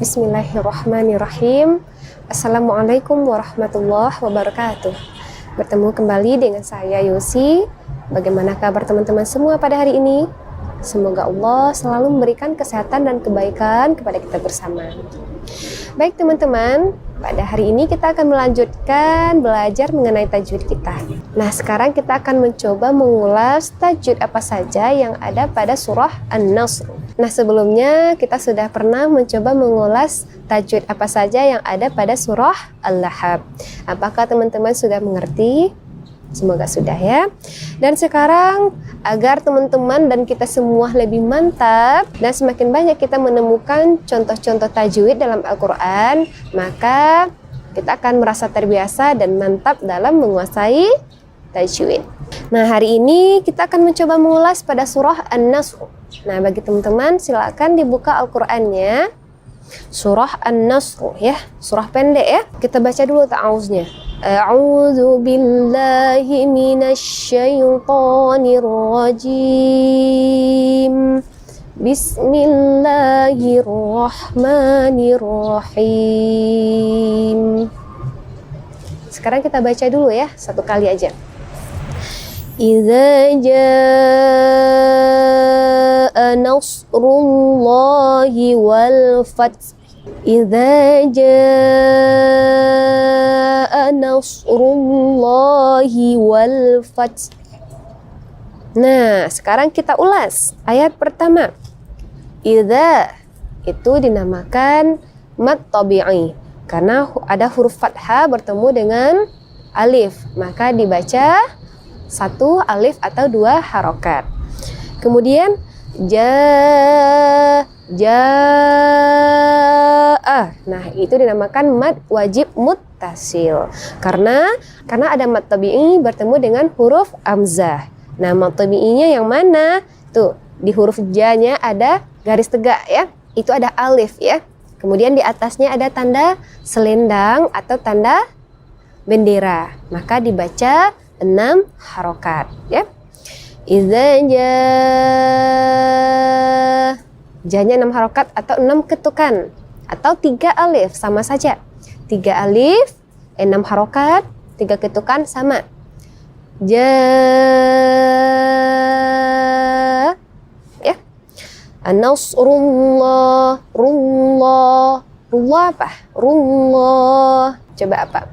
Bismillahirrahmanirrahim. Assalamualaikum warahmatullahi wabarakatuh. Bertemu kembali dengan saya Yosi. Bagaimana kabar teman-teman semua pada hari ini? Semoga Allah selalu memberikan kesehatan dan kebaikan kepada kita bersama. Baik teman-teman, pada hari ini kita akan melanjutkan belajar mengenai tajwid kita. Nah, sekarang kita akan mencoba mengulas tajwid apa saja yang ada pada surah An-Nasr. Nah, sebelumnya kita sudah pernah mencoba mengulas tajwid apa saja yang ada pada surah Al-Lahab. Apakah teman-teman sudah mengerti? Semoga sudah ya. Dan sekarang agar teman-teman dan kita semua lebih mantap dan semakin banyak kita menemukan contoh-contoh tajwid dalam Al-Quran, maka kita akan merasa terbiasa dan mantap dalam menguasai tajwid. Nah, hari ini kita akan mencoba mengulas pada surah An-Nasr. Nah, bagi teman-teman silakan dibuka Al-Qur'annya. Surah An-Nasr ya, surah pendek ya. Kita baca dulu ta'awuznya. A'udzu billahi minasyaitonir rajim. Bismillahirrahmanirrahim. Sekarang kita baca dulu ya, satu kali aja. Idza jaa nasrullahi wal fath. Idza jaa nasrullahi wal fath. Nah, sekarang kita ulas ayat pertama. Idza itu dinamakan mad tabi'i karena ada huruf fathah bertemu dengan alif, maka dibaca satu alif atau dua harokat. Kemudian jaa. Nah, itu dinamakan mad wajib muttasil karena ada mad tabi'i bertemu dengan huruf hamzah. Nah, mad tabi'inya yang mana? Tuh, di huruf ja-nya ada garis tegak ya. Itu ada alif ya. Kemudian di atasnya ada tanda selendang atau tanda bendera. Maka dibaca 6 harokat ya. Idza jaa, ja-nya 6 harokat atau 6 ketukan atau 3 alif sama saja. 3 alif 6 harokat, 3 ketukan sama. Ja ya. An-nasrullah, rullah apa? Rullah. Coba apa?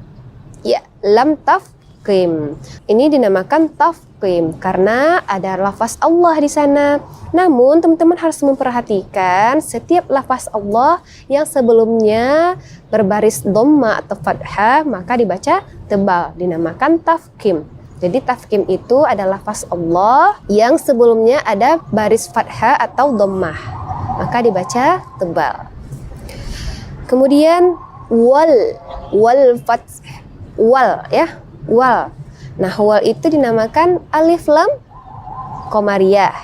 Ya, lam tafkhim. Ini dinamakan tafkhim karena ada lafaz Allah di sana. Namun teman-teman harus memperhatikan setiap lafaz Allah yang sebelumnya berbaris dhamma atau fathah maka dibaca tebal, dinamakan tafkhim. Jadi tafkhim itu adalah lafaz Allah yang sebelumnya ada baris fathah atau dhammah, maka dibaca tebal. Kemudian wal fath, wal ya, wal. Nah, wal itu dinamakan alif lam qamariyah,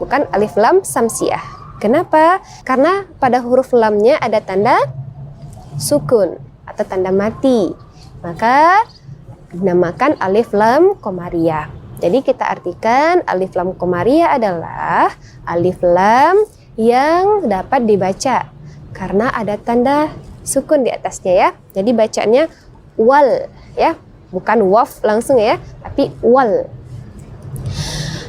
bukan alif lam samsiyah. Kenapa? Karena pada huruf lamnya ada tanda sukun atau tanda mati, maka dinamakan alif lam qamariyah. Jadi kita artikan alif lam qamariyah adalah alif lam yang dapat dibaca karena ada tanda sukun di atasnya ya. Jadi bacanya wal ya, bukan waf langsung ya, tapi wal.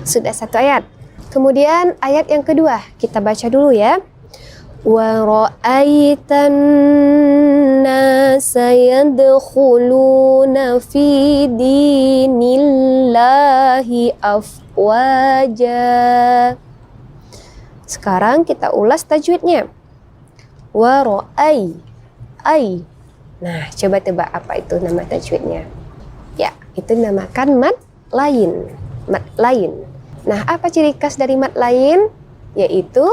Sudah satu ayat. Kemudian ayat yang kedua kita baca dulu ya. Wa ra'aitan nasa yadkhuluna fi dinillahi afwaja. Sekarang kita ulas tajwidnya. Wa ra'ai, ai. Nah, coba tebak apa itu nama tajwidnya? Ya, itu dinamakan mad lain. Mad lain. Nah, apa ciri khas dari mad lain? Yaitu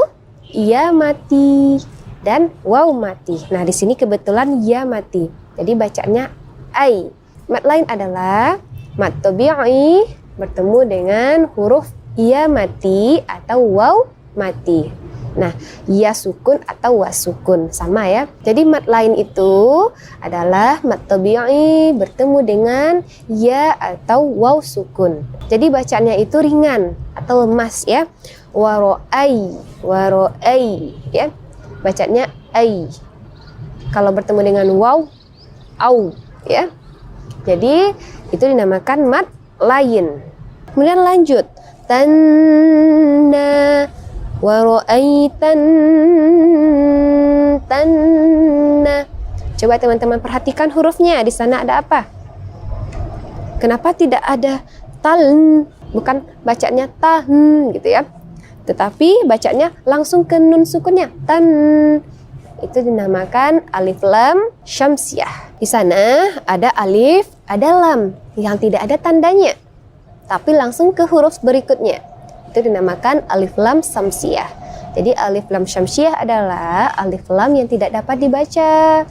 ya mati dan waw mati. Nah, di sini kebetulan ya mati. Jadi bacanya ai. Mad lain adalah mad tabi'i bertemu dengan huruf ya mati atau waw mati. Nah, ya sukun atau wa sukun sama ya. Jadi mad lain itu adalah mad tabi'i bertemu dengan ya atau waw sukun. Jadi bacanya itu ringan atau lemas ya. Waro'ai ya, bacanya ai. Kalau bertemu dengan waw, au, ya. Jadi itu dinamakan mad lain. Kemudian lanjut, tanna wa ra'aitan tanna. Coba teman-teman perhatikan hurufnya. Di sana ada apa? Kenapa tidak ada taln? Bukan bacanya tahn gitu ya. Tetapi bacanya langsung ke nun sukunnya, tan. Itu dinamakan alif lam syamsiah. Di sana ada alif, ada lam yang tidak ada tandanya, tapi langsung ke huruf berikutnya. Itu dinamakan alif lam syamsiah. Jadi alif lam syamsiah adalah alif lam yang tidak dapat dibaca.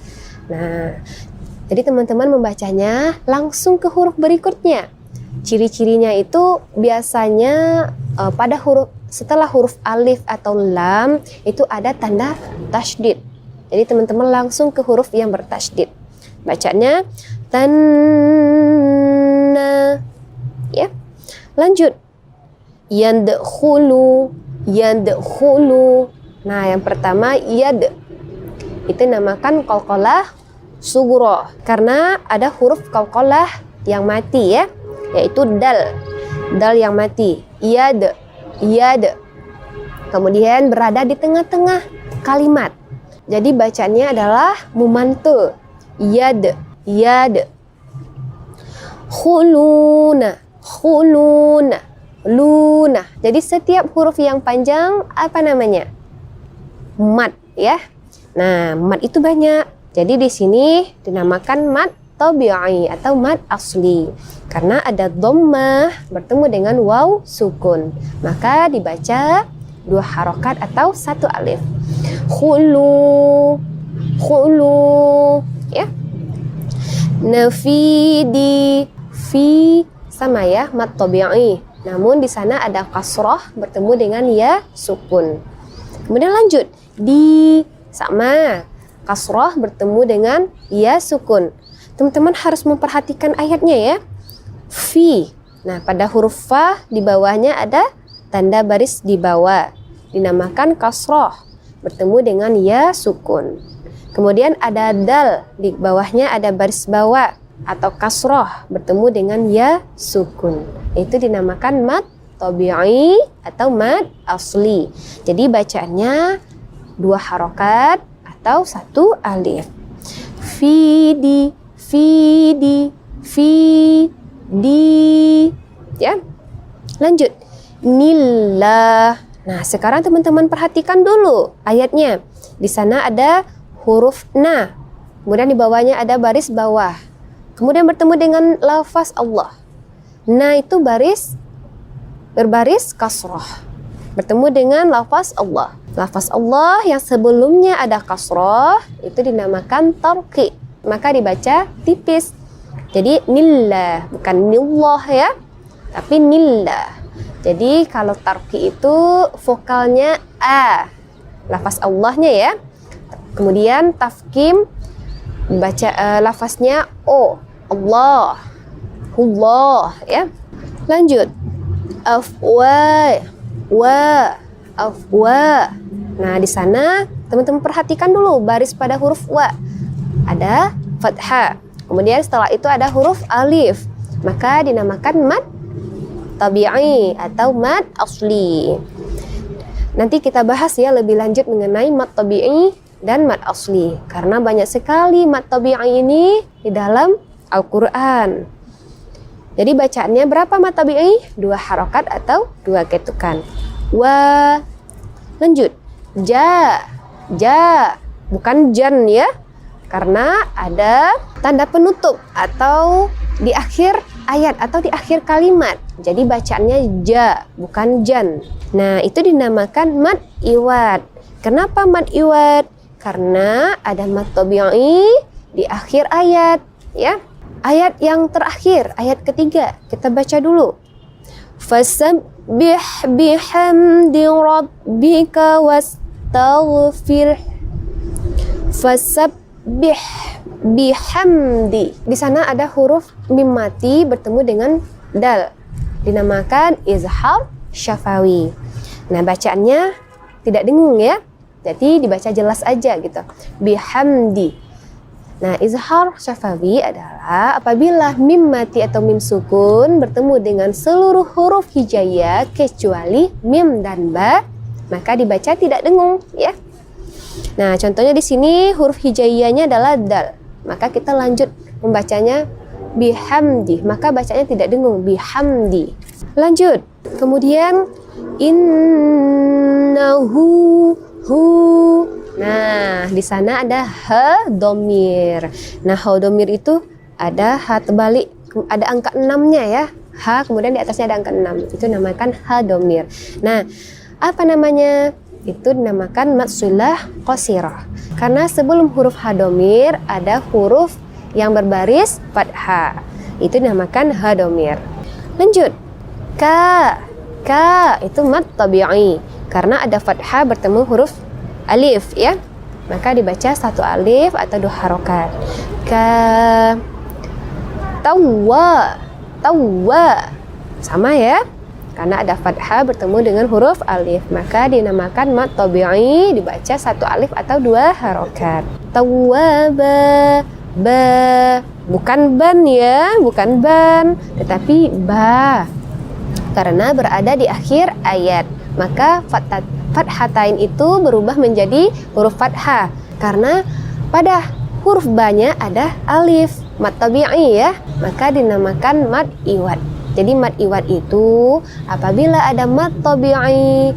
Nah, jadi teman-teman membacanya langsung ke huruf berikutnya. Ciri-cirinya itu biasanya pada huruf setelah huruf alif atau lam itu ada tanda tasydid. Jadi teman-teman langsung ke huruf yang bertasydid. Bacanya tanna, ya. Lanjut, yadkhulu, yadkhulu. Nah, yang pertama yad. Itu namakan qalqalah sughra karena ada huruf qalqalah yang mati, ya, yaitu dal. Dal yang mati. Yad, yad. Kemudian berada di tengah-tengah kalimat. Jadi bacanya adalah mumantu. Yad, yad. Khuluna, khuluna, luna. Jadi setiap huruf yang panjang apa namanya? Mad, ya. Nah, mad itu banyak. Jadi di sini dinamakan mad tabi'i atau mad asli karena ada dhammah bertemu dengan waw sukun. Maka dibaca 2 harokat atau 1 alif. Khulu, khulu, ya. Nafidi, fi sama ya, mad tabi'i. Namun di sana ada kasrah bertemu dengan ya sukun. Kemudian lanjut, di sama kasrah bertemu dengan ya sukun. Teman-teman harus memperhatikan ayatnya ya. Fi. Nah, pada huruf fa di bawahnya ada tanda baris di bawah. Dinamakan kasrah bertemu dengan ya sukun. Kemudian ada dal, di bawahnya ada baris bawah atau kasrah bertemu dengan ya sukun. Itu dinamakan mad tabi'i atau mad asli. Jadi bacaannya 2 harokat atau 1 alif. Fidi, fidi, fidi, ya. Lanjut, nillah. Nah, sekarang teman-teman perhatikan dulu ayatnya. Di sana ada huruf na, kemudian di bawahnya ada baris bawah, kemudian bertemu dengan lafaz Allah. Na itu berbaris kasrah bertemu dengan lafaz Allah. Lafaz Allah yang sebelumnya ada kasrah itu dinamakan tarqi, maka dibaca tipis. Jadi nillah, bukan nillah ya, tapi nillah. Jadi kalau tarqi itu vokalnya a, lafaz Allahnya ya. Kemudian tafkim baca lafaznya o, Allah, Allah ya. Lanjut, afwa, wa, afwa. Nah, di sana teman-teman perhatikan dulu baris pada huruf wa. Ada fathah. Kemudian setelah itu ada huruf alif. Maka dinamakan mad tabi'i atau mad asli. Nanti kita bahas ya lebih lanjut mengenai mad tabi'i dan mad asli. Karena banyak sekali mad tabi'i ini di dalam Al-Quran. Jadi bacaannya berapa mad tabi'i? 2 harokat atau 2 ketukan. Wa. Lanjut, ja, ja, bukan jan ya, karena ada tanda penutup atau di akhir ayat atau di akhir kalimat. Jadi bacaannya ja, bukan jan. Nah, itu dinamakan mad iwad. Kenapa mad iwad? Karena ada mad tabi'i di akhir ayat ya. Ayat yang terakhir, ayat ketiga, kita baca dulu. Fasabbih bihamdi rabbika wastaghfir. Fasabbih bihamdi. Di sana ada huruf mim mati bertemu dengan dal. Dinamakan izhar syafawi. Nah, bacaannya tidak dengung ya. Jadi dibaca jelas aja gitu. Bihamdi. Nah, izhar syafawi adalah apabila mim mati atau mim sukun bertemu dengan seluruh huruf hijaiyah kecuali mim dan ba, maka dibaca tidak dengung, ya. Nah, contohnya di sini huruf hijaiyahnya adalah dal. Maka kita lanjut membacanya bihamdi, maka bacanya tidak dengung, bihamdi. Lanjut. Kemudian innahu hu. Nah, di sana ada ha domir. Nah, ha domir itu ada ha terbalik, ada angka 6-nya ya. Ha, kemudian di atasnya ada angka 6. Itu dinamakan ha domir. Nah, apa namanya? Itu dinamakan mad shilah qasirah. Karena sebelum huruf ha domir ada huruf yang berbaris fathah. Itu dinamakan ha domir. Lanjut. Ka itu mad tabi'i. Karena ada fathah bertemu huruf alif, ya, maka dibaca satu alif atau dua harokat. Ka tawwa sama ya, karena ada fathah bertemu dengan huruf alif, maka dinamakan mad tabi'i, dibaca satu alif atau dua harokat. Tawwaba, bukan ban ya, bukan ban, tetapi ba, karena berada di akhir ayat, maka fathatain itu berubah menjadi huruf fathah karena pada huruf ba-nya ada alif, mad tabi'i ya, maka dinamakan mad iwad. Jadi mad iwad itu apabila ada mad tabi'i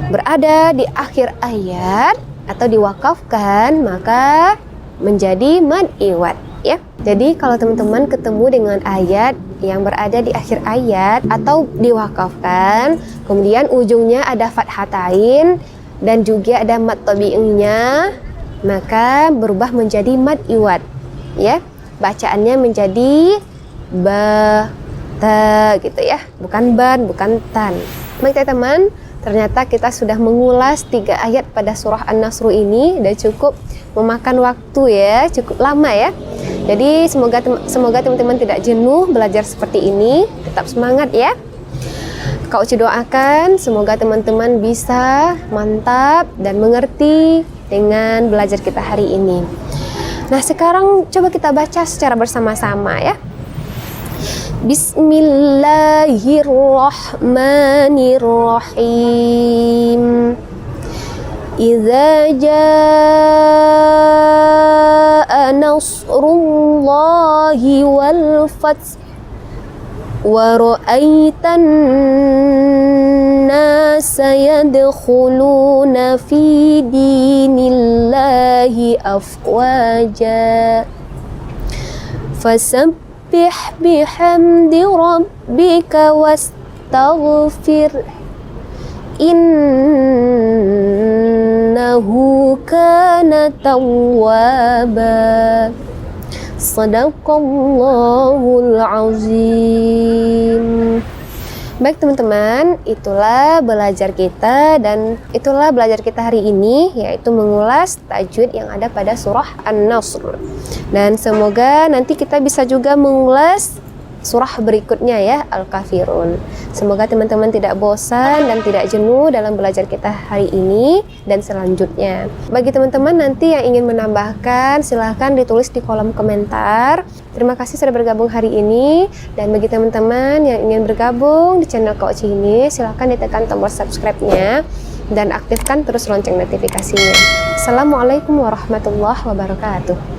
berada di akhir ayat atau diwakafkan, maka menjadi mad iwad, ya. Jadi kalau teman-teman ketemu dengan ayat yang berada di akhir ayat atau diwakafkan, kemudian ujungnya ada fathatain dan juga ada mad tabi'inya, maka berubah menjadi mad iwad, ya. Bacaannya menjadi ba ta gitu ya, bukan ban, bukan tan. Baik teman-teman, ternyata kita sudah mengulas 3 ayat pada surah An-Nasr ini dan cukup memakan waktu ya, cukup lama ya. Jadi semoga teman-teman tidak jenuh belajar seperti ini, tetap semangat ya. Kak Uci doakan semoga teman-teman bisa mantap dan mengerti dengan belajar kita hari ini. Nah, sekarang coba kita baca secara bersama-sama ya. Bismillahirrahmanirrahim. Idza jaa nasrullahi wal fath wa ra'aitan nasa yadkhuluna fi dinillahi afwaja fasabbih bihamdi rabbika wastaghfir innahu kana tawwaba. Shadaqallahul azim. Baik teman-teman, itulah belajar kita hari ini, yaitu mengulas tajwid yang ada pada surah An-Nasr. Dan semoga nanti kita bisa juga mengulas surah berikutnya ya, Al-Kafirun. Semoga teman-teman tidak bosan dan tidak jenuh dalam belajar kita hari ini dan selanjutnya. Bagi teman-teman nanti yang ingin menambahkan, silahkan ditulis di kolom komentar. Terima kasih sudah bergabung hari ini. Dan bagi teman-teman yang ingin bergabung di channel Kak Uci ini, silahkan ditekan tombol subscribe-nya dan aktifkan terus lonceng notifikasinya. Assalamualaikum warahmatullahi wabarakatuh.